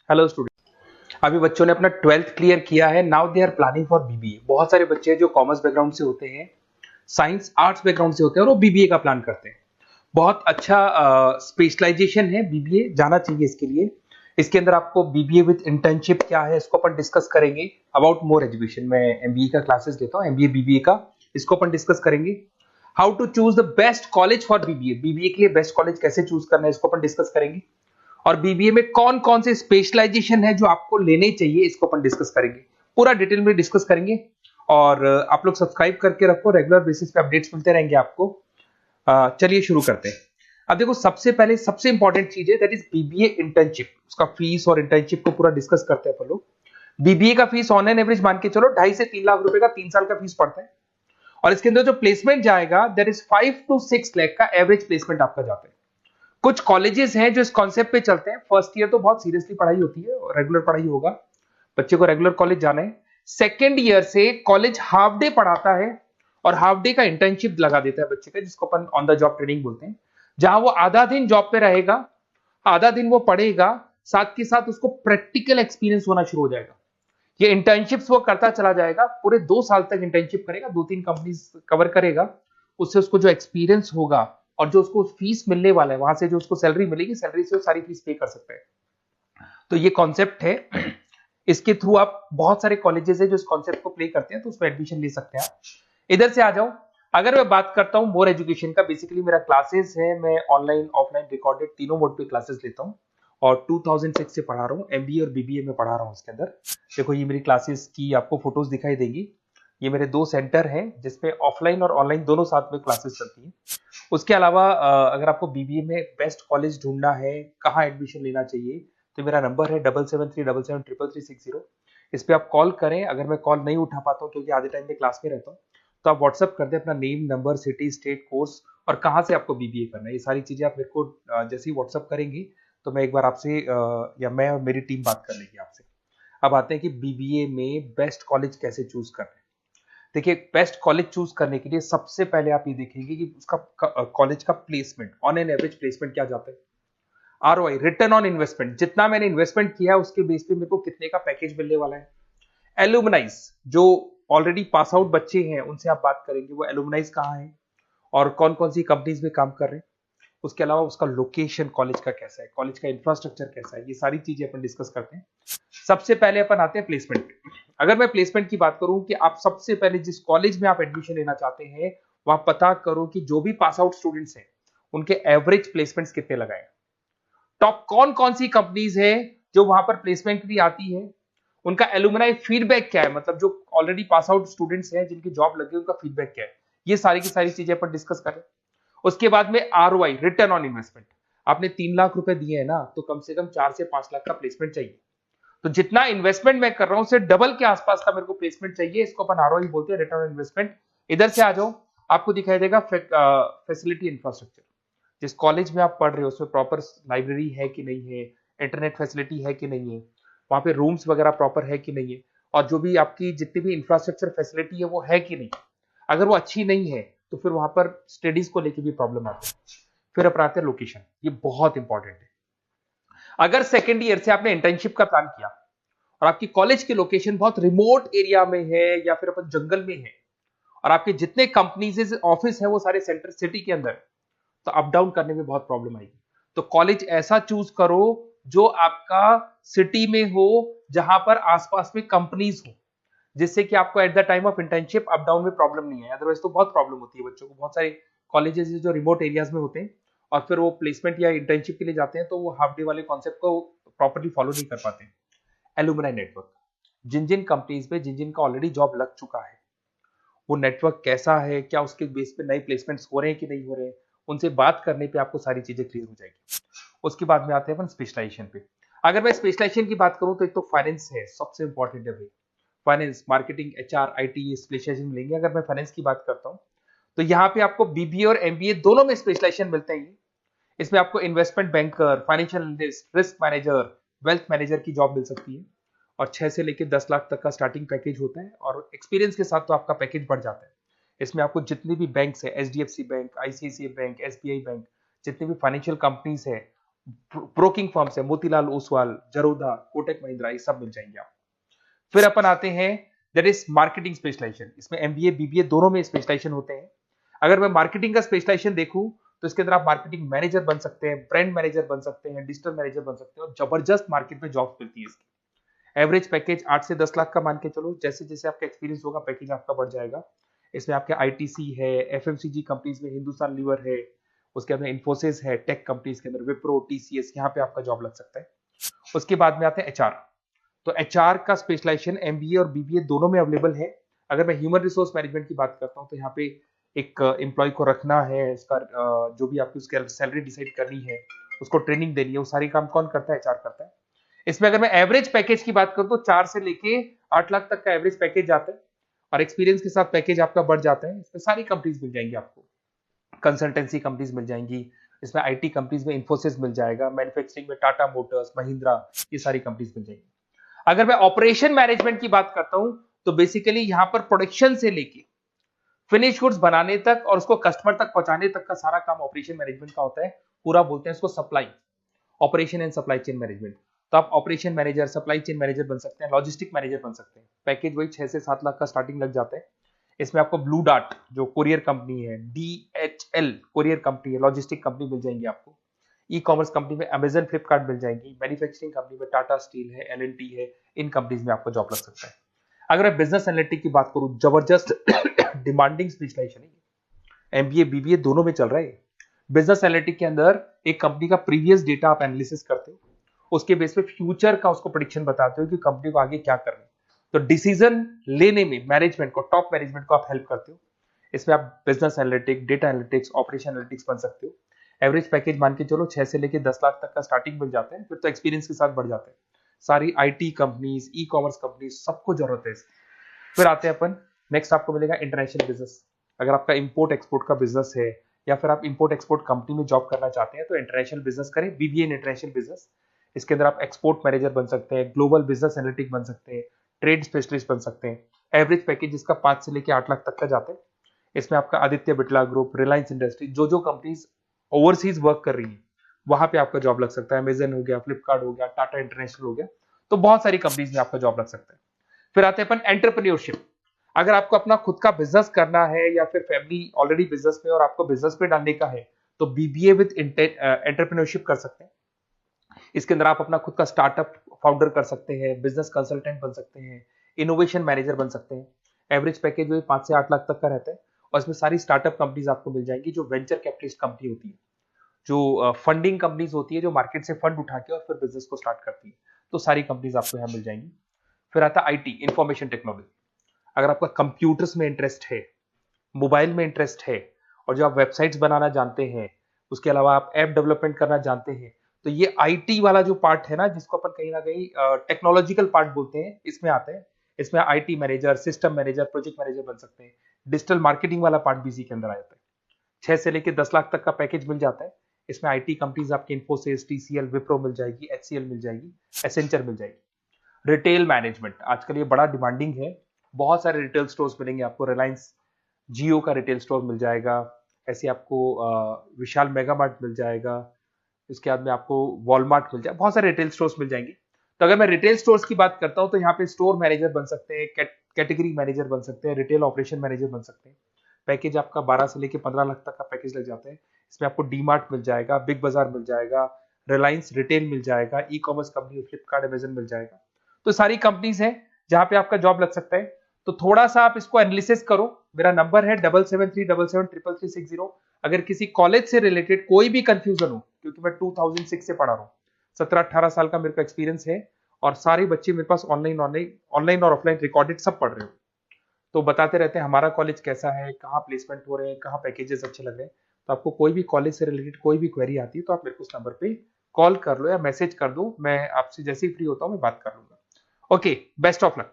Hello student. अभी बच्चों ने अपना 12th क्लियर किया है। Now they are planning for BBA. बहुत सारे बच्चे हैं जो कॉमर्स बैकग्राउंड से होते हैं, साइंस आर्ट्स बैकग्राउंड से होते हैं और वो बीबीए का प्लान करते हैं। बहुत अच्छा स्पेशलाइजेशन है बीबीए, जाना चाहिए इसके लिए। इसके अंदर आपको बीबीए विद इंटर्नशिप क्या है इसको अपन डिस्कस करेंगे। अबाउट मोर एजुकेशन, मैं एमबीए का क्लासेस लेता हूँ, एमबीए बीबीए का, इसको अपन डिस्कस करेंगे। How to choose the best college for BBA, BBA के लिए बेस्ट कॉलेज कैसे चूज करना है इसको अपन डिस्कस करेंगे। और बीबीए में कौन कौन से स्पेशलाइजेशन है जो आपको लेने चाहिए इसको अपन डिस्कस करेंगे, पूरा डिटेल में डिस्कस करेंगे। और आप लोग सब्सक्राइब करके रखो, रेगुलर बेसिस पे अपडेट्स मिलते रहेंगे आपको। चलिए शुरू करते हैं। अब देखो, सबसे पहले सबसे इंपॉर्टेंट चीज है दैट इज बीबीए इंटर्नशिप। उसका फीस और इंटर्नशिप को पूरा डिस्कस करते हैं अपन लोग। बीबीए का फीस ऑन एन एवरेज मान के चलो 2.5 से 3 लाख रुपए का 3 साल का फीस पड़ता है। और इसके अंदर जो प्लेसमेंट जाएगा दैट इज 5 to 6 लाख का एवरेज प्लेसमेंट आपका जाता है। कुछ कॉलेजेस हैं जो इस कॉन्सेप्ट पे चलते हैं। फर्स्ट ईयर तो बहुत सीरियसली पढ़ाई होती है, रेगुलर पढ़ाई होगा, बच्चे को रेगुलर कॉलेज जाना है। सेकेंड ईयर से कॉलेज हाफ डे पढ़ाता है और हाफ डे का इंटर्नशिप लगा देता है बच्चे का, जिसको अपन ऑन द जॉब ट्रेनिंग बोलते हैं, जहां वो आधा दिन जॉब पे रहेगा, आधा दिन वो पढ़ेगा, साथ के साथ उसको प्रैक्टिकल एक्सपीरियंस होना शुरू हो जाएगा। ये इंटर्नशिप्स वो करता चला जाएगा, पूरे 2 साल तक इंटर्नशिप करेगा, 2-3 कंपनीज कवर करेगा। उससे उसको जो एक्सपीरियंस होगा और जो उसको फीस मिलने वाला है, वहां से जो उसको सैलरी मिलेगी, सैलरी से वो सारी फीस पे कर सकता है। तो ये कॉन्सेप्ट है। इसके थ्रू आप, बहुत सारे कॉलेजेस है जो इस कॉन्सेप्ट को प्ले करते हैं, तो उसमें एडमिशन ले सकते हैं आप। इधर से आ जाओ। अगर मैं बात करता हूं मोर एजुकेशन का, बेसिकली मेरा क्लासेस है, मैं ऑनलाइन ऑफलाइन रिकॉर्डेड तीनों मोड पे क्लासेस लेता हूं और 2006 से पढ़ा रहा हूं। एमबीए और बीबीए में पढ़ा रहा हूं। इसके अंदर देखो, ये मेरी क्लासेस की आपको फोटोज दिखाई देंगी। ये मेरे 2 सेंटर हैं जिसपे ऑफलाइन और ऑनलाइन दोनों साथ में क्लासेस चलती हैं। उसके अलावा अगर आपको बीबीए में बेस्ट कॉलेज ढूंढना है, कहाँ एडमिशन लेना चाहिए, तो मेरा नंबर है 7737733360। इस पे आप कॉल करें। अगर मैं कॉल नहीं उठा पाता हूँ क्योंकि आधे टाइम में क्लास में रहता हूँ, तो आप व्हाट्सअप कर दें अपना name, number, city, state, course और कहाँ से आपको बीबीए करना है। ये सारी चीजें आप मेरे को जैसे ही व्हाट्सअप करेंगी तो मैं एक बार आपसे या मैं और मेरी टीम बात कर लेगी आपसे। अब आते हैं कि बीबीए में बेस्ट कॉलेज कैसे चूज करना है। देखिए, बेस्ट कॉलेज चूज करने के लिए सबसे पहले आप ये देखेंगे कि उसका कॉलेज का placement, on an average placement क्या जाता है। आरओआई, रिटर्न ऑन इन्वेस्टमेंट, जितना मैंने इन्वेस्टमेंट किया है उसके बेस पे मेरे को कितने का पैकेज मिलने वाला है। एलुमनाइज, जो ऑलरेडी पास आउट बच्चे हैं उनसे आप बात करेंगे, वो एलुमनाइज कहाँ है और कौन कौन सी कंपनीज में काम कर रहे हैं। उसके अलावा उसका लोकेशन कॉलेज का कैसा है, कॉलेज का इंफ्रास्ट्रक्चर कैसा है, ये सारी चीजें अपन डिस्कस करते हैं। सबसे पहले अपन आते हैं प्लेसमेंट पे। अगर मैं प्लेसमेंट की बात करूं कि आप सबसे पहले जिस कॉलेज में आप एडमिशन लेना चाहते हैं, वहां पता करो कि जो भी पास आउट स्टूडेंट्स हैं उनके एवरेज प्लेसमेंट्स कितने लगाए। टॉप कौन कौन सी कंपनीज है जो वहां पर प्लेसमेंट भी आती है, उनका एलुमनाई फीडबैक क्या है, मतलब जो ऑलरेडी पास आउट स्टूडेंट्स हैं जिनकी जॉब लगी उनका फीडबैक क्या है। ये सारी की सारी चीजें अपन डिस्कस करें। उसके बाद में आरओआई, रिटर्न ऑन इन्वेस्टमेंट। आपने 3 लाख रुपए दिए हैं ना, तो कम से कम 4 से 5 लाख का प्लेसमेंट चाहिए। तो जितना इन्वेस्टमेंट मैं कर रहा हूं उससे डबल के आसपास का मेरे को प्लेसमेंट चाहिए। इसको अपन आरओआई बोलते हैं, रिटर्न ऑन इन्वेस्टमेंट। इधर से आ जाओ, आपको दिखाई देगा फैसिलिटी इंफ्रास्ट्रक्चर। जिस कॉलेज में आप पढ़ रहे हो उसमें प्रॉपर लाइब्रेरी है कि नहीं है, इंटरनेट फैसिलिटी है कि नहीं है, वहां पे रूम्स वगैरह प्रॉपर है कि नहीं है, और जो भी आपकी जितनी भी इंफ्रास्ट्रक्चर फैसिलिटी है वो है कि नहीं। अगर वो अच्छी नहीं है तो फिर वहां पर स्टडीज को लेके भी प्रॉब्लम आती है। फिर अपनाते हैं लोकेशन, ये बहुत इंपॉर्टेंट है। अगर सेकेंड ईयर से आपने इंटर्नशिप का प्लान किया और आपकी कॉलेज की लोकेशन बहुत रिमोट एरिया में है या फिर अपन जंगल में है और आपके जितने कंपनीज ऑफिस है वो सारे सेंटर सिटी के अंदर, तो अप डाउन करने में बहुत प्रॉब्लम आएगी। तो कॉलेज ऐसा चूज करो जो आपका सिटी में हो, जहां पर आसपास में कंपनीज हो, जिससे कि आपको at the time of internship up down में प्रॉब्लम नहीं है। अदरवाइज तो बहुत प्रॉब्लम होती है बच्चों को। बहुत सारे कॉलेजेस जो रिमोट एरियाज में होते हैं और फिर वो प्लेसमेंट या इंटर्नशिप के लिए जाते हैं तो वो हाफ डे वाले कॉन्सेप्ट को प्रॉपर्ली फॉलो नहीं कर पाते। एलुमनाई नेटवर्क, जिन जिन कंपनीज में जिन जिन का ऑलरेडी जॉब लग चुका है, वो नेटवर्क कैसा है, क्या उसके बेस पे नए प्लेसमेंट्स हो रहे हैं कि नहीं हो रहे हैं, उनसे बात करने पे आपको सारी चीजें क्लियर हो जाएगी। उसके बाद में आते हैं अपन स्पेशलाइजेशन पे। अगर मैं स्पेशलाइजेशन की बात करूं तो एक तो फाइनेंस है, सबसे इंपॉर्टेंट है भाई। Finance, marketing, HR, IT specialisation मिलेंगे। अगर मैं फाइनेंस की बात करता हूं तो यहाँ पे आपको बीबीए और एमबीए दोनों में स्पेशलाइजेशन मिलते हैं। इसमें आपको investment banker, financial analyst, risk manager, wealth manager की जॉब मिल सकती है और 6 से लेकर 10 लाख तक का स्टार्टिंग पैकेज होता है और एक्सपीरियंस के साथ तो आपका पैकेज बढ़ जाता है। इसमें आपको जितनी भी बैंक्स है, HDFC bank, ICICI bank, SBI bank, जितनी भी फाइनेंशियल कंपनीज है ब्रोकिंग फर्म्स है, मोतीलाल ओसवाल, जरोधा, कोटक महिंद्रा, ये सब मिल जाएंगे आप। फिर अपन आते हैं दैट इज मार्केटिंग स्पेशलाइजेशन। इसमें एमबीए बीबीए दोनों में स्पेशलाइजेशन होते हैं। अगर मैं मार्केटिंग का स्पेशलाइजेशन देखूं तो इसके अंदर आप मार्केटिंग मैनेजर बन सकते हैं, ब्रांड मैनेजर बन सकते हैं, डिजिटल मैनेजर बन सकते हैं, और जबरदस्त मार्केट में जॉब मिलती है इसकी। एवरेज पैकेज 8 से 10 लाख का मान के चलो, जैसे जैसे आपका एक्सपीरियंस होगा पैकेज आपका बढ़ जाएगा। इसमें आपके आईटीसी है, एफएमसीजी कंपनीज में हिंदुस्तान लीवर है, उसके अंदर इन्फोसिस है, टेक कंपनीज के अंदर विप्रो, टीसीएस, यहाँ पे आपका जॉब लग सकता है। उसके बाद में आते हैं एचआर। तो एचआर का स्पेशलाइजेशन एमबीए और बीबीए दोनों में अवेलेबल है। अगर मैं ह्यूमन रिसोर्स मैनेजमेंट की बात करता हूँ तो यहाँ पे एक एम्प्लॉय को रखना है, इसका जो भी आपकी उसकी सैलरी डिसाइड करनी है, उसको ट्रेनिंग देनी है, वो सारी काम कौन करता है? एचआर करता है। इसमें अगर मैं एवरेज पैकेज की बात करूं तो 4 से लेके 8 लाख तक का एवरेज पैकेज जाता है, और एक्सपीरियंस के साथ पैकेज आपका बढ़ जाता है। इसमें सारी कंपनीज मिल जाएंगी आपको, कंसल्टेंसी कंपनीज मिल जाएंगी, इसमें आईटी कंपनीज में इन्फोसिस मिल जाएगा, मैन्युफैक्चरिंग में टाटा मोटर्स, महिंद्रा, ये सारी कंपनीज मिल जाएंगी। अगर मैं ऑपरेशन मैनेजमेंट की बात करता हूं तो बेसिकली यहां पर प्रोडक्शन से लेके फिनिश गुड्स बनाने तक और उसको कस्टमर तक पहुंचाने तक का सारा काम ऑपरेशन मैनेजमेंट का होता है। पूरा बोलते हैं इसको supply, operation and supply chain management. तो आप operation manager, supply chain manager बन सकते हैं, लॉजिस्टिक मैनेजर बन सकते हैं। पैकेज वही 6 से 7 लाख का स्टार्टिंग लग जाता है। इसमें आपको ब्लू डार्ट जो कुरियर कंपनी है, डीएचएल कुरियर कंपनी है, लॉजिस्टिक कंपनी मिल जाएंगी आपको। ई कॉमर्स कंपनी में अमेजन, फ्लिपकार्ट मिल जाएंगी। मैन्युफैक्चरिंग कंपनी में टाटा स्टील है, एलएनटी है, इन कंपनीज में आपको जॉब लग सकता है। अगर मैं बिजनेस एनालिटिक की बात करूं, जबरदस्त डिमांडिंग स्पेशलाइजेशन है, एमबीए बीबीए दोनों में चल रहा है। बिजनेस एनालिटिक के अंदर एक कंपनी का प्रीवियस डेटा आप एनालिसिस करते हो, उसके बेस पे फ्यूचर का उसको प्रेडिक्शन बताते हो कि कंपनी को आगे क्या करना है। तो डिसीजन लेने में मैनेजमेंट को, टॉप मैनेजमेंट को आप हेल्प करते हो। इसमें आप business analytics, data analytics, operation analytics बन सकते हो। एवरेज पैकेज मान के चलो 6 से लेके 10 लाख तक का स्टार्टिंग मिल जाता है, फिर तो एक्सपीरियंस के साथ बढ़ जाता है। सारी IT companies, e commerce companies, सबको जरूरत है। फिर आते हैं अपन, नेक्स्ट आपको मिलेगा इंटरनेशनल बिजनेस। अगर आपका इंपोर्ट एक्सपोर्ट का बिजनेस है या फिर आप इंपोर्ट एक्सपोर्ट कंपनी में जॉब करना चाहते हैं तो इंटरनेशनल बिजनेस करें, बीबीए इन इंटरनेशनल बिजनेस। इसके अंदर आप एक्सपोर्ट मैनेजर बन सकते हैं, ग्लोबल बिजनेस एनालिटिक बन सकते हैं, ट्रेड स्पेशलिस्ट बन सकते हैं। एवरेज पैकेज इसका 5 से लेके 8 लाख तक का जाता है। इसमें आपका आदित्य बिरला ग्रुप, रिलायंस इंडस्ट्री, जो जो कंपनीज ओवरसीज वर्क कर रही है वहां पे आपका जॉब लग सकता है। अमेजन हो गया, फ्लिपकार्ट हो गया, टाटा इंटरनेशनल हो गया, तो बहुत सारी कंपनीज में आपका जॉब लग सकता है। फिर आते हैं अपन एंटरप्रेन्योरशिप। अगर आपको अपना खुद का बिजनेस करना है या फिर फैमिली ऑलरेडी बिजनेस में और आपको बिजनेस पे डालने का है तो बीबीए विद एंटरप्रेन्योरशिप कर सकते हैं। इसके अंदर आप अपना खुद का स्टार्टअप फाउंडर कर सकते हैं, बिजनेस कंसल्टेंट बन सकते हैं, इनोवेशन मैनेजर बन सकते हैं। एवरेज पैकेज वही 5 से 8 लाख तक का रहता है, और इसमें सारी स्टार्टअप कंपनीज आपको मिल जाएंगी जो वेंचर कैपिटलिस्ट कंपनी होती है, जो फंडिंग कंपनीज होती है, जो मार्केट से फंड उठा के और फिर बिजनेस को स्टार्ट करती है। तो सारी कंपनीज आपको यहाँ मिल जाएंगी। फिर आता है आईटी, इंफॉर्मेशन टेक्नोलॉजी। अगर आपका कंप्यूटर्स में इंटरेस्ट है, मोबाइल में इंटरेस्ट है, और जो आप वेबसाइट्स बनाना जानते हैं, उसके अलावा आप ऐप डेवलपमेंट करना जानते हैं, तो ये आईटी वाला जो पार्ट है ना, जिसको अपन कहीं ना कहीं टेक्नोलॉजिकल पार्ट बोलते हैं, इसमें आता है। इसमें IT manager, system manager, project manager बन सकते हैं। डिजिटल मार्केटिंग वाला पार्ट भी इसी के अंदर आ जाता है। 6 से लेके 10 लाख तक का पैकेज मिल जाता है। इसमें आईटी कंपनीज आपकी इन्फोसिस, टीसीएल, विप्रो मिल जाएगी, एचसीएल मिल जाएगी, एसेंचर मिल जाएगी। रिटेल मैनेजमेंट आजकल ये बड़ा डिमांडिंग है। बहुत सारे रिटेल स्टोर्स मिलेंगे आपको। रिलायंस जियो का रिटेल स्टोर मिल जाएगा, ऐसे आपको विशाल मेगा मार्ट मिल जाएगा, इसके बाद में आपको वॉलमार्ट मिल जाएगा, बहुत सारे रिटेल स्टोर्स मिल जाएंगे। तो अगर मैं रिटेल स्टोर्स की बात करता हूं तो यहाँ पे स्टोर मैनेजर बन सकते हैं, कैटेगरी मैनेजर बन सकते हैं, रिटेल ऑपरेशन मैनेजर बन सकते हैं। पैकेज आपका 12 से लेके 15 लाख तक का पैकेज लग जाता है। इसमें आपको डीमार्ट मिल जाएगा, बिग बाजार मिल जाएगा, रिलायंस रिटेल मिल जाएगा, e commerce company Flipkart, Amazon मिल जाएगा। तो सारी कंपनीज है जहां पे आपका जॉब लग सकता है। तो थोड़ा सा आप इसको एनालिसिस करो। मेरा नंबर है 7737733360। अगर किसी कॉलेज से रिलेटेड कोई भी कंफ्यूजन हो, क्योंकि मैं 2006 से पढ़ा रहा हूँ, 17-18 साल का मेरे को एक्सपीरियंस है, और सारे बच्चे मेरे पास ऑनलाइन और ऑफलाइन रिकॉर्डेड सब पढ़ रहे हो, तो बताते रहते हैं हमारा कॉलेज कैसा है, कहाँ प्लेसमेंट हो रहे हैं, कहाँ पैकेजेस अच्छे लग रहे हैं। तो आपको कोई भी कॉलेज से रिलेटेड कोई भी क्वेरी आती है तो आप मेरे को उस नंबर पे कॉल कर लो या मैसेज कर दो, मैं आपसे जैसे ही फ्री होता हूँ मैं बात कर लूंगा। Okay, best of luck.